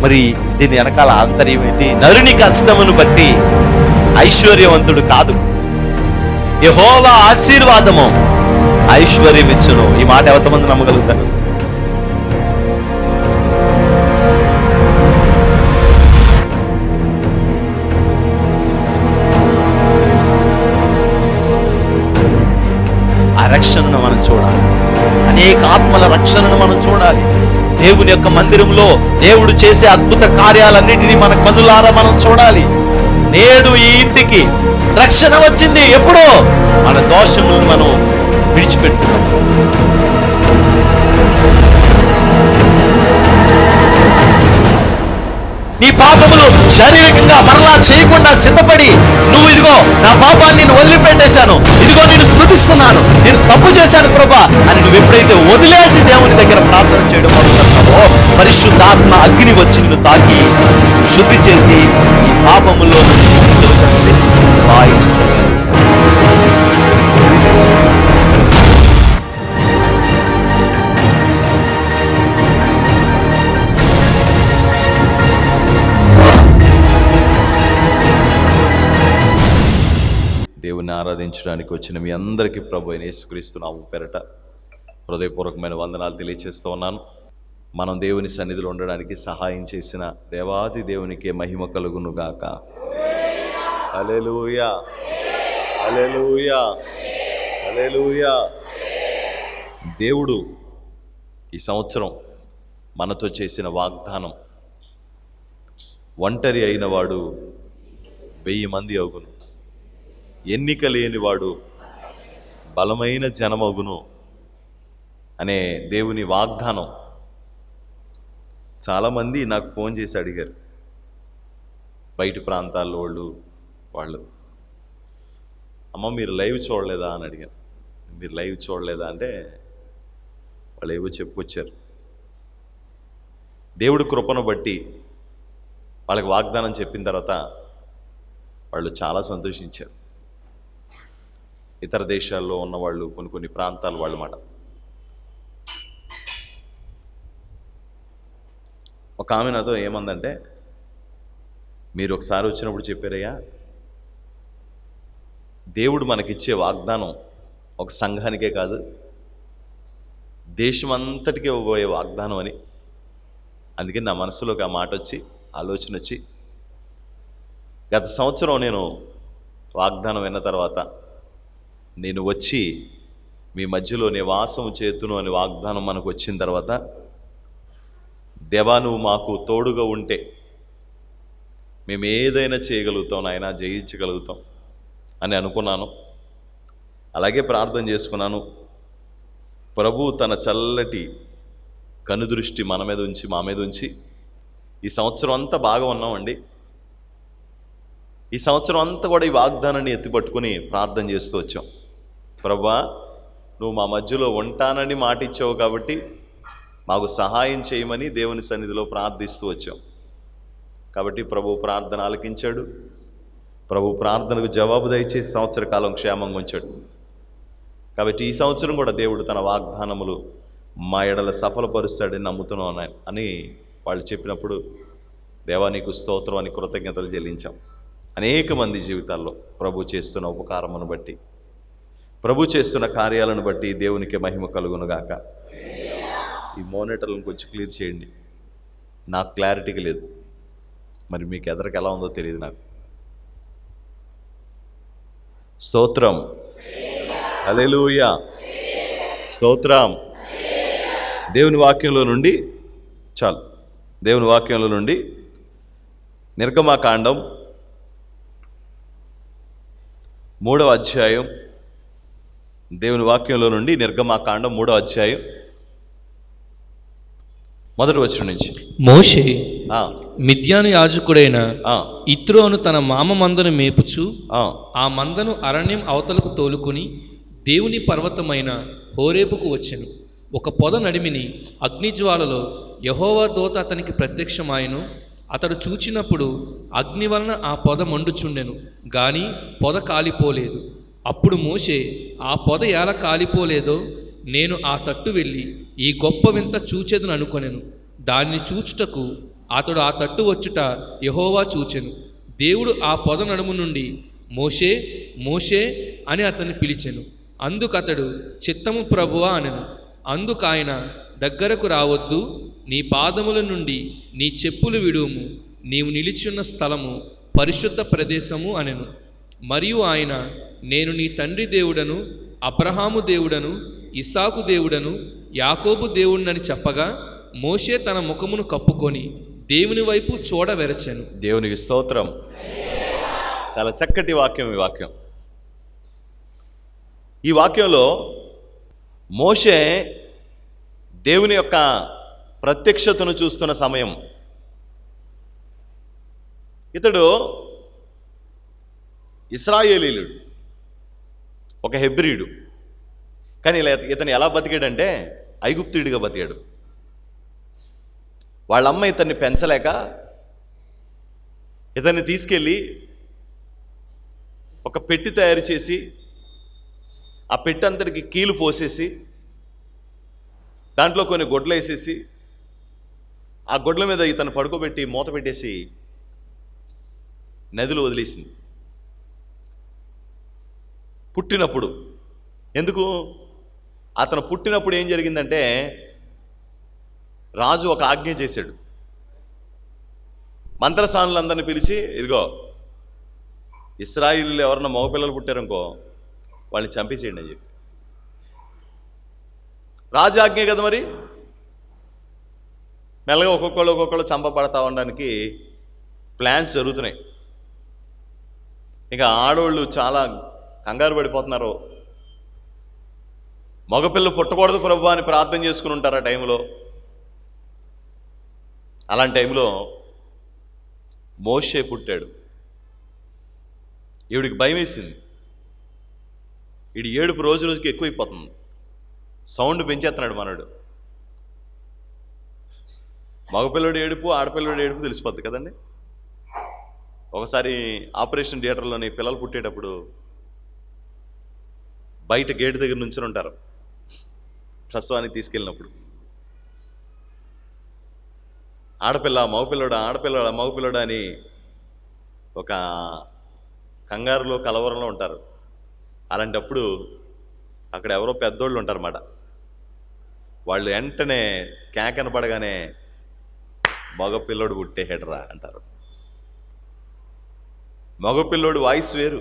మరి దీని వెనకాల ఆంతర్యం ఏంటి? నరుని కష్టమును బట్టి ఐశ్వర్యవంతుడు కాదు, యెహోవా ఆశీర్వాదము ఐశ్వర్యం ఇచ్చును. ఈ మాట ఎంతమంది నమ్మగలుగుతారు? ఆ రక్షణను మనం చూడాలి, అనేక ఆత్మల రక్షణను మనం చూడాలి. దేవుని యొక్క మందిరంలో దేవుడు చేసే అద్భుత కార్యాలన్నిటినీ మన కన్నులారా మనం చూడాలి. నేడు ఈ ఇంటికి రక్షణ వచ్చింది. ఎప్పుడో మన దోషములను మనం విడిచిపెట్టుకున్నాం. నీ పాపములు శారీరకంగా మరలా చేయకుండా సిద్ధపడి, నువ్వు ఇదిగో నా పాపాన్ని నేను వదిలిపెట్టేశాను, ఇదిగో నేను స్తుతిస్తున్నాను, నేను తప్పు చేశాను ప్రభా అని నువ్వు ఎప్పుడైతే వదిలేసి దేవుని దగ్గర ప్రార్థన చేయడం మొదలుపెడతావో, పరిశుద్ధాత్మ అగ్ని వచ్చి నిన్ను తాకి శుద్ధి చేసి ఈ పాపములో దేవుని ఆరాధించడానికి వచ్చిన మీ అందరికీ ప్రభు అయిన యేసుక్రీస్తు నామమున పేరట హృదయపూర్వకమైన వందనాలు తెలియజేస్తూ ఉన్నాను. మనం దేవుని సన్నిధిలో ఉండడానికి సహాయం చేసిన దేవాది దేవునికే మహిమ కలుగును గాక. హల్లెలూయా, హల్లెలూయా, హల్లెలూయా. దేవుడు ఈ సంవత్సరం మనతో చేసిన వాగ్దానం, ఒంటరి అయిన వాడు 1000 మంది అగును, ఎన్నిక లేనివాడు బలమైన జనమగును అనే దేవుని వాగ్దానం. చాలామంది నాకు ఫోన్ చేసి అడిగారు, బయట ప్రాంతాల్లో వాళ్ళు అమ్మ మీరు లైవ్ చూడలేదా అని అడిగారు. మీరు లైవ్ చూడలేదా అంటే వాళ్ళు ఏవో చెప్పుకొచ్చారు. దేవుడి కృపను బట్టి వాళ్ళకి వాగ్దానం చెప్పిన తర్వాత వాళ్ళు చాలా సంతోషించారు. ఇతర దేశాల్లో ఉన్నవాళ్ళు, కొన్ని ప్రాంతాల వాళ్ళు మాట. ఒక ఆమె నాతో ఏమందంటే, మీరు ఒకసారి వచ్చినప్పుడు చెప్పారయ్యా, దేవుడు మనకిచ్చే వాగ్దానం ఒక సంఘానికే కాదు దేశమంతటికే పోయే వాగ్దానం అని. అందుకే నా మనసులోకి ఆ మాట వచ్చి, ఆలోచన వచ్చి, గత సంవత్సరం నేను వాగ్దానం విన్న తర్వాత, నేను వచ్చి మీ మధ్యలో నివాసం చేతును అని వాగ్దానం మనకు వచ్చిన తర్వాత, దేవా నువ్వు మాకు తోడుగా ఉంటే మేము ఏదైనా చేయగలుగుతాం నాయనా, జయించగలుగుతాం అని అనుకున్నాను. అలాగే ప్రార్థన చేసుకున్నాను. ప్రభు తన చల్లటి కనుదృష్టి మన మీద ఉంచి, మా మీద ఉంచి, ఈ సంవత్సరం అంతా బాగా ఉన్నామండి. ఈ సంవత్సరం అంతా కూడా ఈ వాగ్దానాన్ని ఎత్తిపట్టుకుని ప్రార్థన చేస్తూ వచ్చాం. ప్రభువా నువ్వు మా మధ్యలో ఉంటానని మాట ఇచ్చావు కాబట్టి మాకు సహాయం చేయమని దేవుని సన్నిధిలో ప్రార్థిస్తూ వచ్చాం. కాబట్టి ప్రభు ప్రార్థన ఆలకించాడు. ప్రభు ప్రార్థనకు జవాబు దయచేసి సంవత్సర కాలం క్షేమంగా ఉంచాడు. కాబట్టి ఈ సంవత్సరం కూడా దేవుడు తన వాగ్దానములు మా ఎడల సఫలపరుస్తాడని నమ్ముతున్నాం అని వాళ్ళు చెప్పినప్పుడు, దేవా నీకు స్తోత్రం అని కృతజ్ఞతలు చెల్లించాం. అనేక మంది జీవితాల్లో ప్రభు చేస్తున్న ఉపకారమును బట్టి, ప్రభు చేస్తున్న కార్యాలను బట్టి దేవునికి మహిమ కలుగునుగాక. ఈ మోనిటర్లను కొంచెం క్లియర్ చేయండి, నాకు క్లారిటీగా లేదు. మరి మీకు ఎదరికి ఎలా ఉందో తెలియదు నాకు. స్తోత్రం, హల్లెలూయా, స్తోత్రం. దేవుని వాక్యంలో నుండి దేవుని వాక్యంలో నుండి నిర్గమకాండం 3వ అధ్యాయం, దేవుని వాక్యంలో నుండి నిర్గమకాండం 3వ అధ్యాయం 1వ వచనం నుంచి. మోషే మిద్యాను యాజకుడైన ఇత్రోను తన మామ మందను మేపుచు ఆ మందను అరణ్యం అవతలకు తోలుకొని దేవుని పర్వతమైన హోరేబుకు వచ్చెను. ఒక పొద నడిమిని అగ్నిజ్వాలలో యెహోవా దూత అతనికి ప్రత్యక్షమాయెను. అతడు చూచినప్పుడు అగ్ని వలన ఆ పొద మండుచుండెను, గాని పొద కాలిపోలేదు. అప్పుడు మోషే, ఆ పొద ఎలా కాలిపోలేదో నేను ఆ తట్టు వెళ్ళి ఈ గొప్ప వింత చూచెదను అనుకొనెను. దాన్ని చూచుటకు అతడు ఆ తట్టు వచ్చుట యెహోవా చూచెను. దేవుడు ఆ పొద నడుము నుండి మోషే మోషే అని అతన్ని పిలిచెను. అందుకతడు చిత్తము ప్రభువా అనెను. అందుకాయన దగ్గరకు రావద్దు, నీ పాదముల నుండి నీ చెప్పులు విడువుము, నీవు నిలిచున్న స్థలము పరిశుద్ధ ప్రదేశము అనెను. మరియు ఆయన, నేను నీ తండ్రి దేవుడను, అబ్రహాము దేవుడను, ఇస్సాకు దేవుడను, యాకోబు దేవుడనని చెప్పగా మోషే తన ముఖమును కప్పుకొని దేవుని వైపు చూడవెరచెను. దేవునికి స్తోత్రం. చాలా చక్కటి వాక్యం ఈ వాక్యం. ఈ వాక్యంలో మోషే దేవుని యొక్క ప్రత్యక్షతను చూస్తున్న సమయం. ఇతడు ఇశ్రాయేలీయుడు, ఒక హెబ్రీయుడు. కానీ ఇతను ఎలా బతికాడంటే ఐగుప్తుడిగా బతికాడు. వాళ్ళమ్మ ఇతన్ని పెంచలేక ఇతన్ని తీసుకెళ్ళి ఒక పెట్టి తయారు చేసి ఆ పెట్టి అంతటికి కీలు పోసేసి దాంట్లో కొన్ని గొడ్లు వేసేసి ఆ గొడ్ల మీద ఇతను పడుకోబెట్టి మూత పెట్టేసి నదిలో వదిలేసింది. పుట్టినప్పుడు ఎందుకు అతను పుట్టినప్పుడు ఏం జరిగిందంటే రాజు ఒక ఆజ్ఞ చేశాడు. మంత్రసానులందరినీ పిలిచి, ఇదిగో ఇశ్రాయిలు ఎవరన్నా మగపిల్లలు పుట్టారనుకో వాళ్ళని చంపేసేయండి అని చెప్పి. రాజు ఆజ్ఞే కదా మరి. మెల్లగా ఒక్కొక్కళ్ళు చంపబడతా ఉండడానికి ప్లాన్స్ జరుగుతున్నాయి. ఇక ఆడవాళ్ళు చాలా కంగారు పడిపోతున్నారు. మగపిల్లలు పుట్టకూడదు ప్రభువా అని ప్రార్థన చేసుకుని ఉంటారు ఆ టైంలో. అలాంటి టైంలో మోషే పుట్టాడు. ఈవిడికి భయం వేసింది. ఈడు ఏడుపు రోజు రోజుకి ఎక్కువైపోతుంది. సౌండ్ పెంచేస్తున్నాడు మనడు. మగపిల్లడు ఏడుపు ఆడపిల్లడు ఏడుపు తెలిసిపోద్ది కదండి. ఒకసారి ఆపరేషన్ థియేటర్లోని పిల్లలు పుట్టేటప్పుడు బయట గేటు దగ్గర నుంచుని ఉంటారు ప్రసవానికి తీసుకెళ్ళినప్పుడు. ఆడపిల్ల మగపిల్లడు అని ఒక కంగారులో కలవరంలో ఉంటారు. అలాంటప్పుడు అక్కడ ఎవరో పెద్దోళ్ళు ఉంటారన్నమాట. వాళ్ళు వెంటనే కేకనపడగానే మగపిల్లోడు పుట్టేహెడ్రా అంటారు. మగపిల్లోడు వాయిస్ వేరు.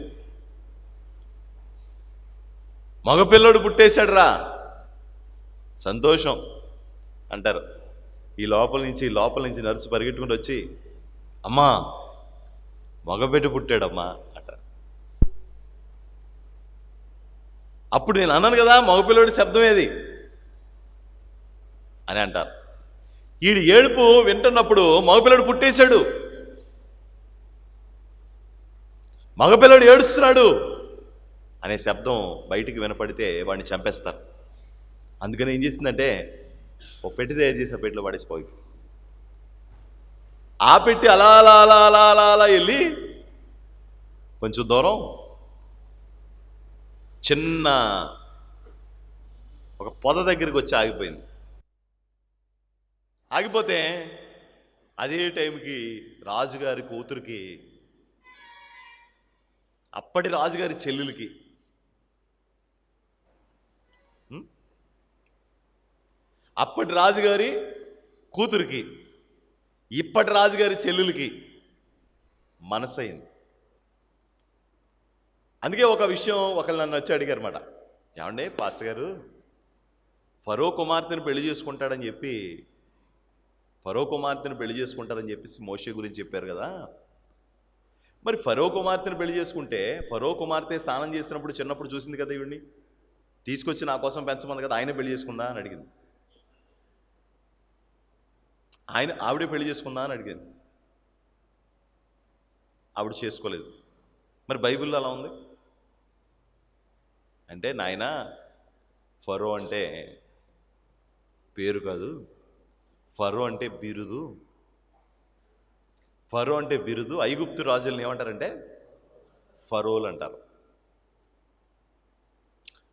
మగపిల్లోడు పుట్టేశాడురా సంతోషం అంటారు. ఈ లోపల నుంచి నర్సు పరిగెట్టుకుంటూ వచ్చి, అమ్మా మగబిడ్డ పుట్టాడమ్మా అంటారు. అప్పుడు నేను అన్నాను కదా మగపిల్లోడి శబ్దం ఏది అని అంటారు. ఈడు ఏడుపు వింటున్నప్పుడు మగపిల్లడు పుట్టేశాడు, మగపిల్లడు ఏడుస్తున్నాడు అనే శబ్దం బయటికి వినపడితే వాడిని చంపేస్తారు. అందుకని ఏం చేసిందంటే ఒక పెట్టి తయారు చేసి ఆ పెట్టిలో పడేసిపోయి ఆ పెట్టి అలా అలా అలా అలా అలా అలా వెళ్ళి కొంచెం దూరం చిన్న ఒక పొద దగ్గరికి వచ్చి ఆగిపోయింది. ఆగిపోతే అదే టైంకి రాజుగారి కూతురికి, అప్పటి రాజుగారి చెల్లెలకి, అప్పటి రాజుగారి కూతురికి, ఇప్పటి రాజుగారి చెల్లెలకి మనసైంది. అందుకే ఒక విషయం ఒకళ్ళు నన్ను వచ్చి అడిగారు అన్నమాట, ఏమండి పాస్టర్ గారు ఫరో కుమార్తెను పెళ్లి చేసుకుంటాడని చెప్పి మోషే గురించి చెప్పారు కదా, మరి ఫరో కుమార్తెను పెళ్లి చేసుకుంటే ఫరో కుమార్తె స్నానం చేసినప్పుడు చిన్నప్పుడు చూసింది కదా ఈవిడ్ని, తీసుకొచ్చి నా కోసం పెంచమంది కదా, ఆయన పెళ్లి చేసుకుందా అని అడిగింది. ఆవిడే పెళ్లి చేసుకుందా అని అడిగింది. ఆవిడ చేసుకోలేదు. మరి బైబిల్లో అలా ఉంది అంటే, నాయనా ఫరో అంటే పేరు కాదు, ఫరో అంటే బిరుదు. ఫరో అంటే బిరుదు. ఐగుప్తు రాజులను ఏమంటారంటే ఫరోలు అంటారు.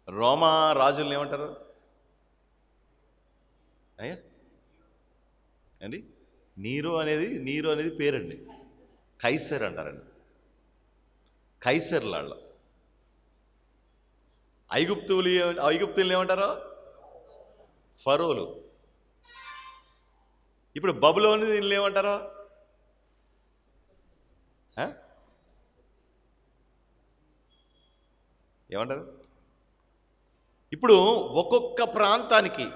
రోమా రాజులను ఏమంటారు అయ్యా అండి? నీరు అనేది పేరండి. కైసర్ అంటారండి. కైసర్లాళ్ళ ఐగుప్తుల్ని ఏమంటారు? ఫరోలు. ఇప్పుడు బబులోని దీన్ని ఏమంటారు? ఏమంటారు? ఇప్పుడు ఒక్కొక్క ప్రాంతానికి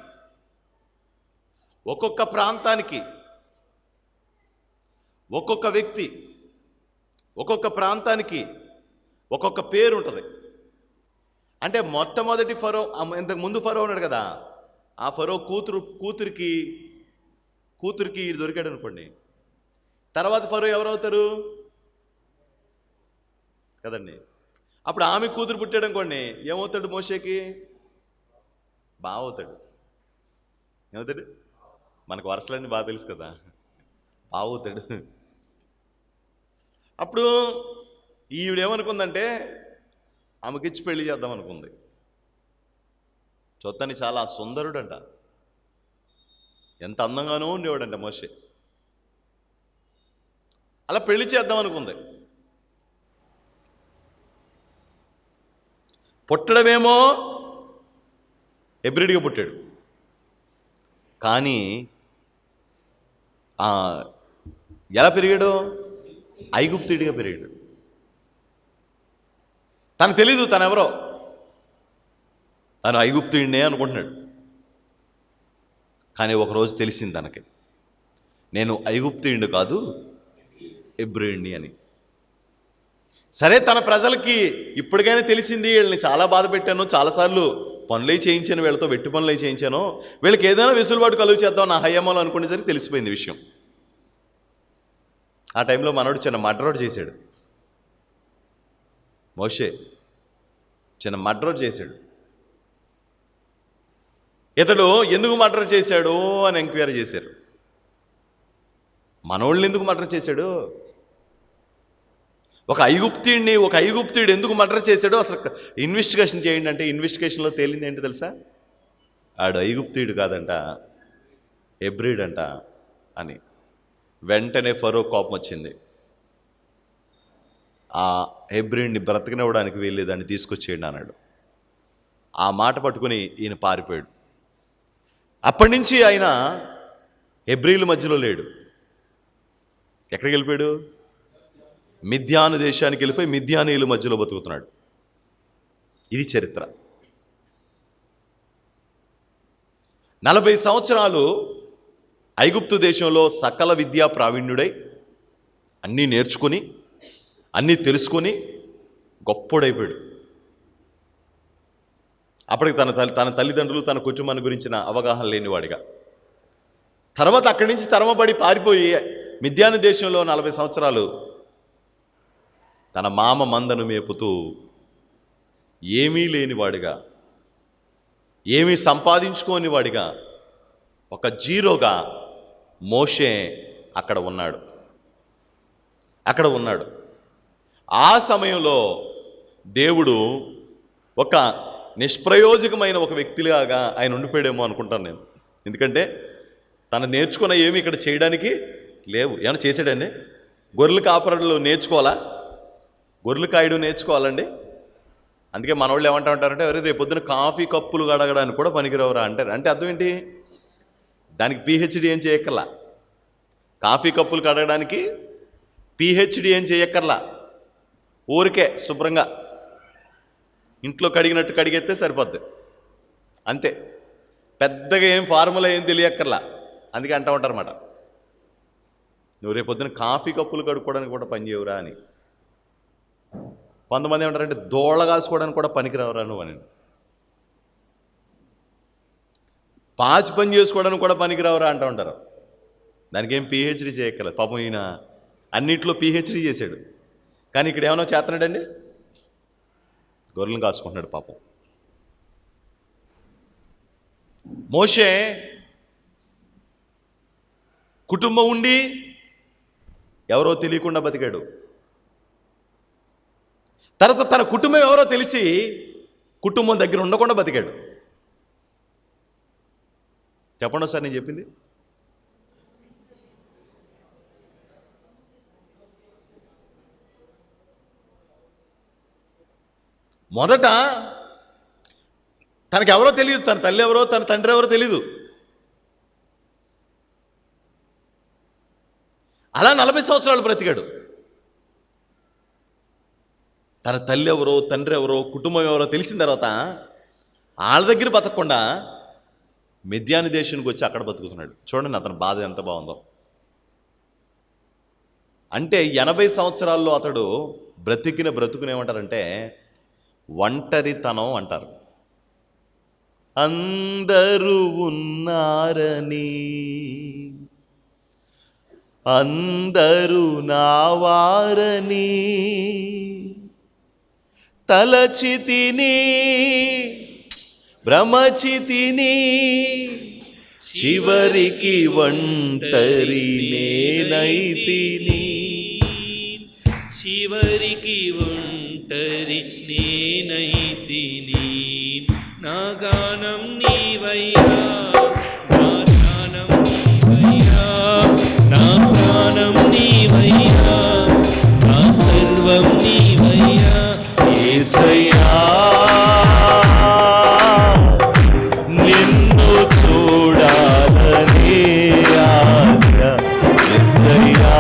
ఒక్కొక్క వ్యక్తి, ఒక్కొక్క ప్రాంతానికి ఒక్కొక్క పేరు ఉంటుంది. అంటే మొట్టమొదటి ఫరో, ఇంతకు ముందు ఫరో ఉన్నాడు కదా, ఆ ఫరో కూతురికి దొరికాడు అనుకోండి. తర్వాత ఫరో ఎవరవుతారు కదండి. అప్పుడు ఆమె కూతురు పుట్టాడు అనుకోండి, ఏమవుతాడు? మోషేకి బావ అవుతాడు. ఏమవుతాడు? మనకు వరుసలన్నీ బాగా తెలుసు కదా, బావ అవుతాడు. అప్పుడు ఈవిడేమనుకుందంటే ఆమెకిచ్చి పెళ్లి చేద్దాం అనుకుంది. చొత్తని చాలా సుందరుడంట, ఎంత అందంగానూ ఉండేవాడంట మోషే. అలా పెళ్లి చేద్దాం అనుకుంది. పుట్టడమేమో హెబ్రీడిగా పుట్టాడు, కానీ ఎలా పెరిగాడు? ఐగుప్తుడిగా పెరిగాడు. తనకు తెలీదు తనెవరో, తను ఐగుప్తుడినే అనుకుంటున్నాడు. కానీ ఒకరోజు తెలిసింది తనకి, నేను ఐగుప్తుడిని కాదు, హెబ్రీయుడిని అని. సరే, తన ప్రజలకి ఇప్పటికైనా తెలిసింది, వీళ్ళని చాలా బాధ పెట్టాను, చాలాసార్లు పనులే చేయించాను, వీళ్ళతో వెట్టి పనులే చేయించాను, వీళ్ళకి ఏదైనా వెసులుబాటు కలుగు చేద్దాం నా హయామాలో అనుకునేసరికి తెలిసిపోయింది విషయం. ఆ టైంలో మనోడు చిన్న మర్డర్ చేశాడు. మోషే చిన్న మర్డర్ చేశాడు. ఇతడు ఎందుకు మర్డర్ చేశాడు అని ఎంక్వైరీ చేశారు. మనోళ్ళని ఎందుకు మర్డర్ చేశాడు? ఒక ఐగుప్తుడు ఎందుకు మర్డర్ చేశాడో అసలు ఇన్వెస్టిగేషన్ చేయండి అంటే, ఇన్వెస్టిగేషన్లో తేలింది ఏంటి తెలుసా? ఆడు ఐగుప్తుడు కాదంట, హెబ్రీడ్ అంట అని. వెంటనే ఫరో కోపం వచ్చింది. ఆ హెబ్రీడ్ని బ్రతకనివ్వడానికి వెళ్ళేదాన్ని తీసుకొచ్చేయండి అన్నాడు. ఆ మాట పట్టుకుని ఈయన పారిపోయాడు. అప్పటి నుంచి ఆయన హెబ్రీల మధ్యలో లేడు. ఎక్కడికి వెళ్ళిపోయాడు? మిద్యాను దేశానికి వెళ్ళిపోయి మిద్యానీయుల మధ్యలో బతుకుతున్నాడు. ఇది చరిత్ర. 40 సంవత్సరాలు ఐగుప్తు దేశంలో సకల విద్యా ప్రావీణ్యుడై అన్నీ నేర్చుకుని అన్నీ తెలుసుకొని గొప్పోడైపోయాడు. అప్పటికి తన తల్లిదండ్రులు, తన కుటుంబాన్ని గురించిన అవగాహన లేనివాడిగా. తర్వాత అక్కడి నుంచి తరమబడి పారిపోయి మిద్యాను దేశంలో 40 సంవత్సరాలు తన మామ మందను మేపుతూ ఏమీ లేనివాడిగా, ఏమీ సంపాదించుకోని వాడిగా, ఒక జీరోగా మోషే అక్కడ ఉన్నాడు. ఆ సమయంలో దేవుడు ఒక నిష్ప్రయోజకమైన ఒక వ్యక్తిలాగా ఆయన ఉండిపోయాడేమో అనుకుంటాను నేను. ఎందుకంటే తను నేర్చుకున్న ఏమి ఇక్కడ చేయడానికి లేవు. ఏమైనా చేశాడండి? గొర్రెలు కాపరులు నేర్చుకోవాలా? గొర్రెలు కాయడం నేర్చుకోవాలండి. అందుకే మన వాళ్ళు ఏమంటా ఉంటారంటే, ఎవరు రేపొద్దున కాఫీ కప్పులు కడగడానికి కూడా పనికిరావురా అంటారు. అంటే అర్థం ఏంటి? దానికి పిహెచ్డి ఏం చేయక్కర్లా. కాఫీ కప్పులు కడగడానికి పిహెచ్డి ఏం చేయక్కర్లా. ఊరికే శుభ్రంగా ఇంట్లో కడిగినట్టు కడిగేస్తే సరిపోద్ది, అంతే. పెద్దగా ఏం ఫార్ములా ఏం తెలియక్కర్లా. అందుకే అంటూ ఉంటారన్నమాట, నువ్వు రేపొద్దున కాఫీ కప్పులు కడుక్కోవడానికి కూడా పని చేయవురా అని. కొంతమంది ఏమంటారంటే, దోళ్ళ కాసుకోవడానికి కూడా పనికిరావురా నువ్వు అని. పాచి పని చేసుకోవడానికి కూడా పనికిరావురా అంటూ ఉంటారు. దానికి ఏం పిహెచ్డి చేయక్కర్లేదు. పాపం ఈయన అన్నిట్లో పిహెచ్డి చేశాడు, కానీ ఇక్కడ ఏమైనా చేస్తున్నాడండి? గొర్రెలను కాసుకుంటున్నాడు పాపం. మోషే కుటుంబం ఉండి ఎవరో తెలియకుండా బతికాడు. తర్వాత తన కుటుంబం ఎవరో తెలిసి కుటుంబం దగ్గర ఉండకుండా బతికాడు. చెప్పండి సార్, నేను చెప్పింది మొదట తనకెవరో తెలియదు, తన తల్లి ఎవరో తన తండ్రి ఎవరో తెలీదు. అలా 40 సంవత్సరాలు బ్రతికాడు. తన తల్లి ఎవరో తండ్రి ఎవరో కుటుంబం ఎవరో తెలిసిన తర్వాత వాళ్ళ దగ్గర బతకకుండా మిద్యాను దేశానికి వచ్చి అక్కడ బతుకుతున్నాడు. చూడండి అతని బాధ ఎంత బాగుందో. అంటే 80 సంవత్సరాల్లో అతడు బ్రతికిన బ్రతుకునేమంటారంటే ఒంటరితనం అంటారు. అందరూ ఉన్నారని, అందరూ నావారని తలచితిని, భ్రమచితిని, చివరికి ఒంటరి నేనైతిని, చివరికి ఒంటరి నేనైతిని. నా గానం నీవయ్యా, నా గానం నీవయ్యా, నా ప్రాణం నీవయ్యా, నా సర్వం నీవయ్యా. యేసయ్యా నిన్ను చూడాలని ఆశ, యేసయ్యా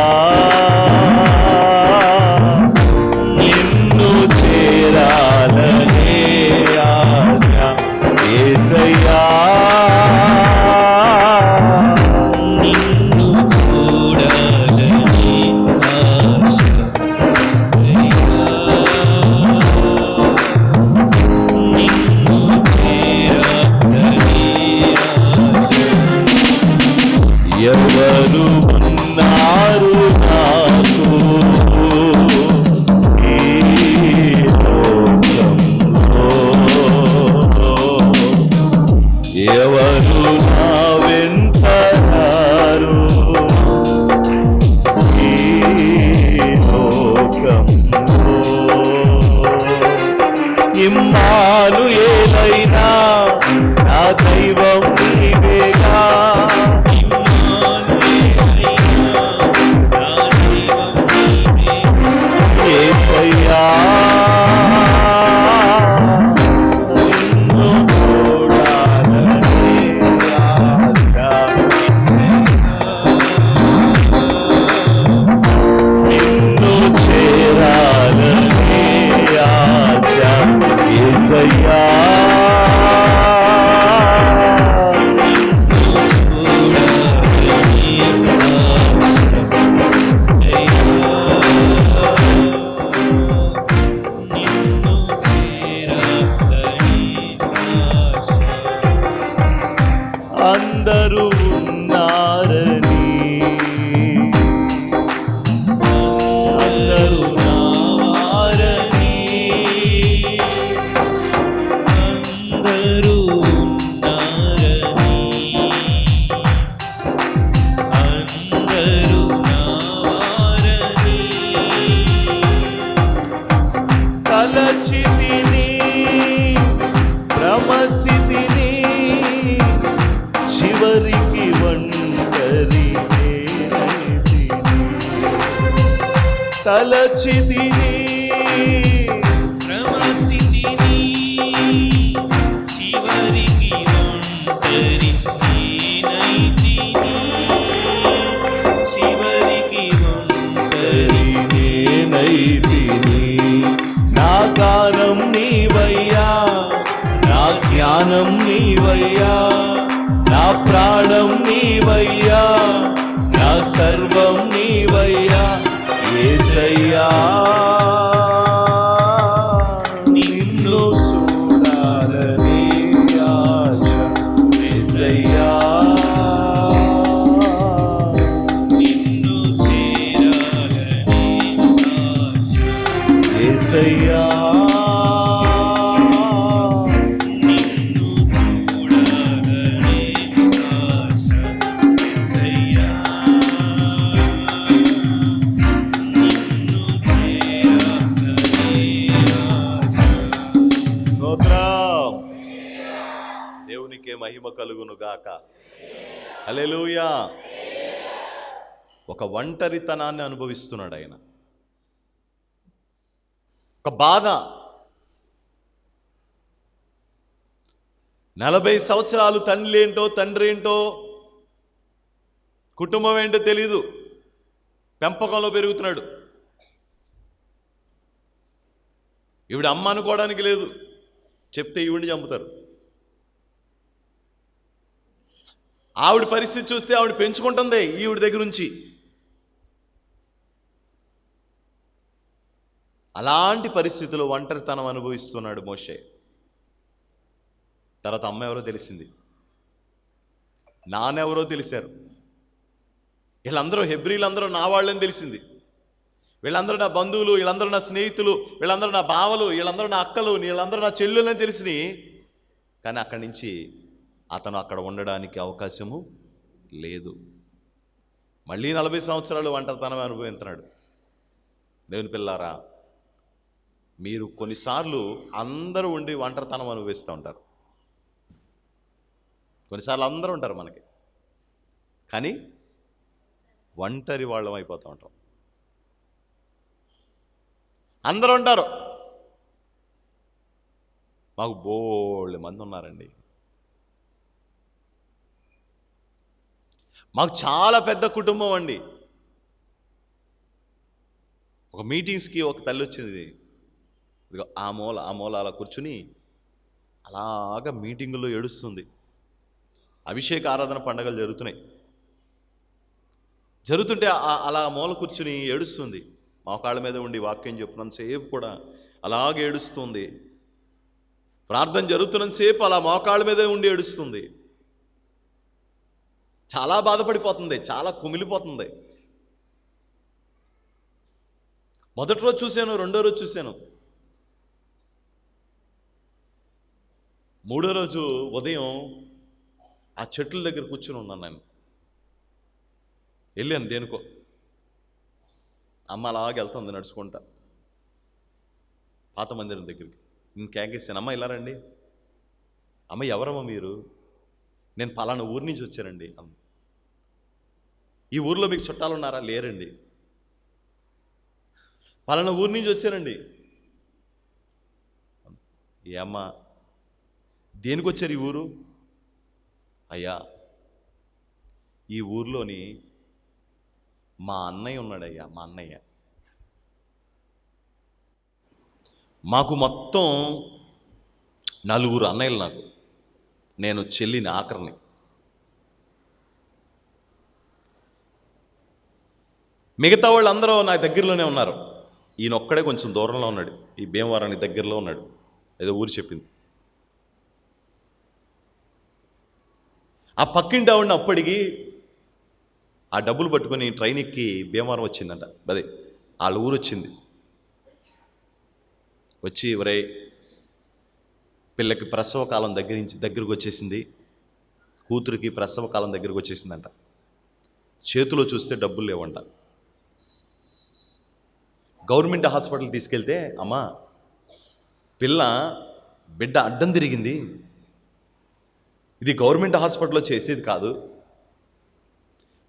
నిన్ను చేరాలని ఆశ, యేసయ్యా నిన్ను చూడాలని ఆశ, నిన్ను చేరాలని ఆశ. ఎవరు ఉన్నారు నాకు ఈ లోకంలో, ఎవరు నా వెంటారు ఈ లోకంలో. ఇమ్మానుయేలైనా నా దైవం నీవేగా, యేసయ్యా నిన్ను చూడాలని ఆశ, నిన్ను చేరాలని ఆశ, యేసయ్యా అందరూ ఉన్నారని, అందరూ నావారని, అందరూ ఉన్నారని, అందరూ నావారని తలచితిని, భ్రమసితిని, చివరికి ఒంటరి నేనైతిని. తలచితిని, భ్రమసితిని, చివరికి ఒంటరి నేనైతిని, చివరికి ఒంటరి నేనైతిని. నా గానం నీవయ్యా, నా జ్ఞానం నీవయ్యా, నా ప్రాణం నీవయ్యా, నా సర్వం నీవయ్యా, యేసయ్యా నిన్ను చూడాలని ఆశ, యేసయ్యా నిన్ను చేరాలని ఆశ, యేసయ్యా నిన్ను చూడాలని ఆశ, యేసయ్యా నిన్ను చేరాలని ఆశ. స్తోత్రం. దేవునికే మహిమ కలుగును గాక. హల్లెలూయా. ఒక ఒంటరితనాన్ని అనుభవిస్తున్నాడు ఆయన, ఒక బాధ. 40 సంవత్సరాలు తండ్రి ఏంటో తండ్రి ఏంటో కుటుంబం ఏంటో తెలీదు, పెంపకంలో పెరుగుతున్నాడు. ఈవిడ అమ్మ అనుకోవడానికి లేదు, చెప్తే ఈవిడిని చంపుతారు. ఆవిడ పరిస్థితి చూస్తే ఆవిడ పెంచుకుంటుంది ఈవిడ దగ్గర నుంచి. అలాంటి పరిస్థితుల్లో ఒంటరితనం అనుభవిస్తున్నాడు మోషే. తర్వాత అమ్మ ఎవరో తెలిసింది, నాన్నెవరో తెలిసారు. వీళ్ళందరూ హెబ్రీలందరూ నా వాళ్ళని తెలిసింది. వీళ్ళందరూ నా బంధువులు, వీళ్ళందరూ నా స్నేహితులు, వీళ్ళందరూ నా బావలు, వీళ్ళందరూ నా అక్కలు, వీళ్ళందరూ నా చెల్లెలని తెలిసినాయి. కానీ అక్కడి నుంచి అతను అక్కడ ఉండడానికి అవకాశము లేదు. మళ్ళీ 40 సంవత్సరాలు ఒంటరితనం అనుభవిస్తున్నాడు. దేవుని పిల్లారా, మీరు కొన్నిసార్లు అందరూ ఉండి ఒంటరితనం అనుభవిస్తూ ఉంటారు. కొన్నిసార్లు అందరూ ఉంటారు మనకి, కానీ ఒంటరి వాళ్ళం అయిపోతూ ఉంటాం. అందరూ ఉంటారు, మాకు బోల్డ్ మంది ఉన్నారండి. మాకు చాలా పెద్ద కుటుంబం అండి. ఒక మీటింగ్స్కి ఒక తల్లి వచ్చింది, ఇదిగో ఆ మూల అలా కూర్చుని అలాగా మీటింగుల్లో ఏడుస్తుంది. అభిషేక ఆరాధన పండగలు జరుగుతుంటే అలా మూల కూర్చుని ఏడుస్తుంది. మోకాళ్ళ మీద ఉండి వాక్యం చెప్పున్నంతసేపు కూడా అలాగే ఏడుస్తుంది. ప్రార్థన జరుగుతున్నంతసేపు అలా మోకాళ్ళ మీదే ఉండి ఏడుస్తుంది. చాలా బాధపడిపోతుంది, చాలా కుమిలిపోతుంది. మొదటి రోజు చూశాను, రెండో రోజు చూశాను, మూడో రోజు ఉదయం ఆ చెట్ల దగ్గర కూర్చుని ఉన్నాను. నేను వెళ్ళాను దేనికో. అమ్మ అలాగే వెళ్తుంది నడుచుకుంటా పాత మందిరం దగ్గరికి. నేను కేకేసాను, అమ్మ ఇలా రండి. అమ్మ ఎవరమ్మా మీరు? నేను పలానా ఊరి నుంచి వచ్చానండి. ఈ ఊర్లో మీకు చుట్టాలు ఉన్నారా? లేరండి. పలానా ఊరి నుంచి వచ్చానండి. ఏ అమ్మ, దేనికి వచ్చారు ఈ ఊరు? అయ్యా, ఈ ఊర్లోని మా అన్నయ్య ఉన్నాడయ్యా, మా అన్నయ్య. మాకు మొత్తం 4 అన్నయ్యలు. నాకు నేను చెల్లిని ఆఖరిని. మిగతా వాళ్ళు అందరూ నా దగ్గరలోనే ఉన్నారు. ఈయన ఒక్కడే కొంచెం దూరంలో ఉన్నాడు, ఈ భీమవరానికి దగ్గరలో ఉన్నాడు. ఏదో ఊరు చెప్పింది. ఆ పక్కింటి ఆవిడని అప్పటికి ఆ డబ్బులు పట్టుకొని ట్రైన్ ఎక్కి భీమవరం వచ్చిందంట. అదే వాళ్ళ ఊరు వచ్చింది. వచ్చి ఒరే, పిల్లకి ప్రసవ కాలం దగ్గరకు వచ్చేసింది, కూతురికి ప్రసవ కాలం దగ్గరకు వచ్చేసిందంట. చేతిలో చూస్తే డబ్బులు లేవంట. గవర్నమెంట్ హాస్పిటల్ తీసుకెళ్తే, అమ్మా బిడ్డ అడ్డం తిరిగింది, ఇది గవర్నమెంట్ హాస్పిటల్లో చేసేది కాదు,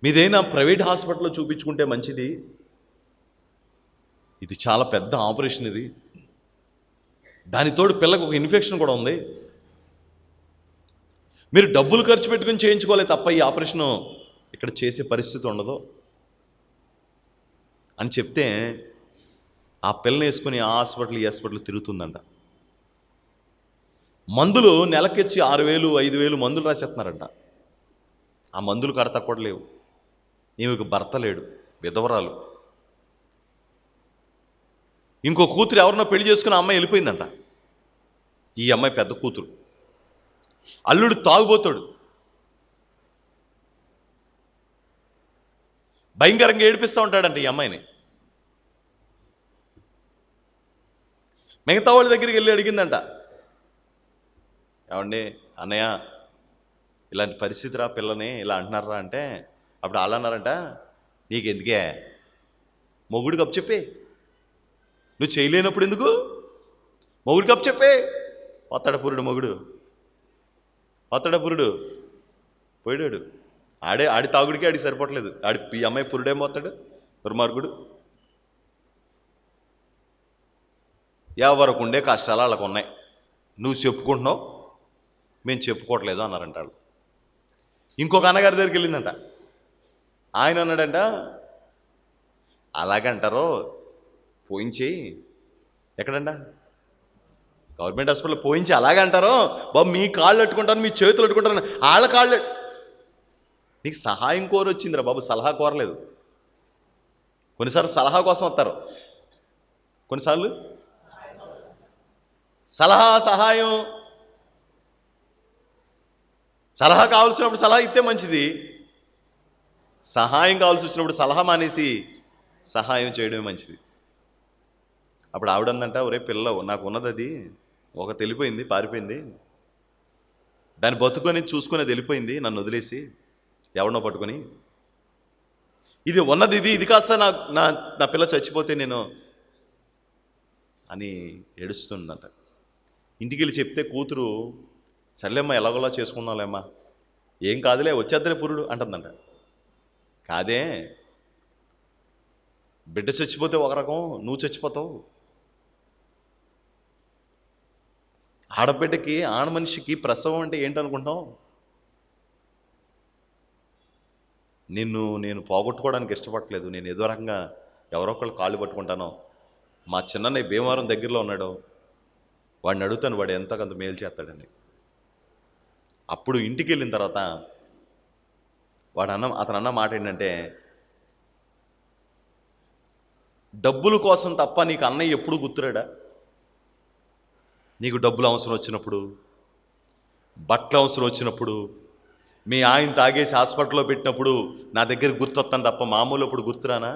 మీదైనా ప్రైవేట్ హాస్పిటల్లో చూపించుకుంటే మంచిది, ఇది చాలా పెద్ద ఆపరేషన్, ఇది దానితోడు పిల్లకు ఒక ఇన్ఫెక్షన్ కూడా ఉంది, మీరు డబ్బులు ఖర్చు పెట్టుకుని చేయించుకోలే తప్ప ఈ ఆపరేషను ఇక్కడ చేసే పరిస్థితి ఉండదు అని చెప్తే, ఆ పిల్లని వేసుకుని ఆ హాస్పిటల్ ఈ హాస్పిటల్ తిరుగుతుందంట. మందులు నెలకెచ్చి 6,000 5,000 మందులు రాసేస్తున్నారంట. ఆ మందులు కడతా కూడా లేవు. ఈమెకు భర్త లేడు, విధవరాలు. ఇంకో కూతురు ఎవరినో పెళ్లి చేసుకుని ఆ అమ్మాయి వెళ్ళిపోయిందంట. ఈ అమ్మాయి పెద్ద కూతురు. అల్లుడు తాగుబోతాడు, భయంకరంగా ఏడిపిస్తూ ఉంటాడంట ఈ అమ్మాయిని. మిగతా వాళ్ళ దగ్గరికి వెళ్ళి అడిగిందంట, ఏమండి అన్నయ్య, ఇలాంటి పరిస్థితి రా పిల్లని ఇలా అంటున్నారా అంటే, అప్పుడు వాళ్ళు అన్నారంట, నీకెందుకే, మొగుడికి అప్పు చెప్పే, నువ్వు చేయలేనప్పుడు ఎందుకు, మొగుడికి అప్పు చెప్పే. పోతాడు పోయాడు. ఆడి తాగుడికి ఆడికి సరిపోవట్లేదు. ఈ అమ్మాయి పురుడేం పోతాడు, దుర్మార్గుడు. ఎవరికి ఉండే కష్టాలు వాళ్ళకు ఉన్నాయి. నువ్వు చెప్పుకుంటున్నావు, మేము చెప్పుకోవట్లేదు అన్నారంట వాళ్ళు. ఇంకొక అన్నగారి దగ్గరికి వెళ్ళిందంట. ఆయన అన్నాడంట, అలాగంటారో పోయించి, ఎక్కడంట గవర్నమెంట్ హాస్పిటల్ పోయించి అలాగంటారో బాబు, మీ కాళ్ళు అట్టుకుంటాను, మీ చేతులు అట్టుకుంటాను, వాళ్ళ కాళ్ళు. నీకు సహాయం కోరి వచ్చిందిరా బాబు, సలహా కోరలేదు. కొన్నిసార్లు సలహా కోసం వస్తారు, కొన్నిసార్లు సహాయం సలహా కావాల్సినప్పుడు సలహా ఇస్తే మంచిది. సహాయం కావాల్సి వచ్చినప్పుడు సలహా మానేసి సహాయం చేయడమే మంచిది. అప్పుడు ఆవిడందంట, ఒరే పిల్ల, నాకు ఉన్నది అది ఒక తెలిపోయింది, పారిపోయింది, దాన్ని బతుకొని చూసుకునేది వెళ్ళిపోయింది నన్ను వదిలేసి ఎవరినో పట్టుకొని. ఇది ఉన్నది, ఇది కాస్త నా పిల్ల చచ్చిపోతే నేను అని ఏడుస్తుందంట. ఇంటికి వెళ్ళి చెప్తే కూతురు, సర్లేమ్మా ఎలాగోలా చేసుకుందాంలేమ్మా, ఏం కాదులే, వచ్చేద్దరే పురుడు అంటుందంట. కాదే, బిడ్డ చచ్చిపోతే ఒక రకం, నువ్వు చచ్చిపోతావు. ఆడబిడ్డకి, ఆడ మనిషికి ప్రసవం అంటే ఏంటనుకుంటావు? నేను పోగొట్టుకోవడానికి ఇష్టపడట్లేదు, నేను ఏదో రకంగా ఎవరో ఒకళ్ళు కాళ్ళు పట్టుకుంటానో. మా చిన్నన్నయ్య భీమవరం దగ్గరలో ఉన్నాడు, వాడిని అడుగుతాను, వాడు ఎంతకంత మేలు చేస్తాడని. అప్పుడు ఇంటికి వెళ్ళిన తర్వాత అతను అన్న మాట ఏంటంటే, డబ్బుల కోసం తప్ప నీకు అన్నయ్య ఎప్పుడు గుర్తురాడా? నీకు డబ్బులు అవసరం వచ్చినప్పుడు, బట్టలు అవసరం వచ్చినప్పుడు, మీ ఆయన తాగేసి హాస్పిటల్లో పెట్టినప్పుడు నా దగ్గర గుర్తొస్తాను తప్ప మామూలు అప్పుడు గుర్తురానా?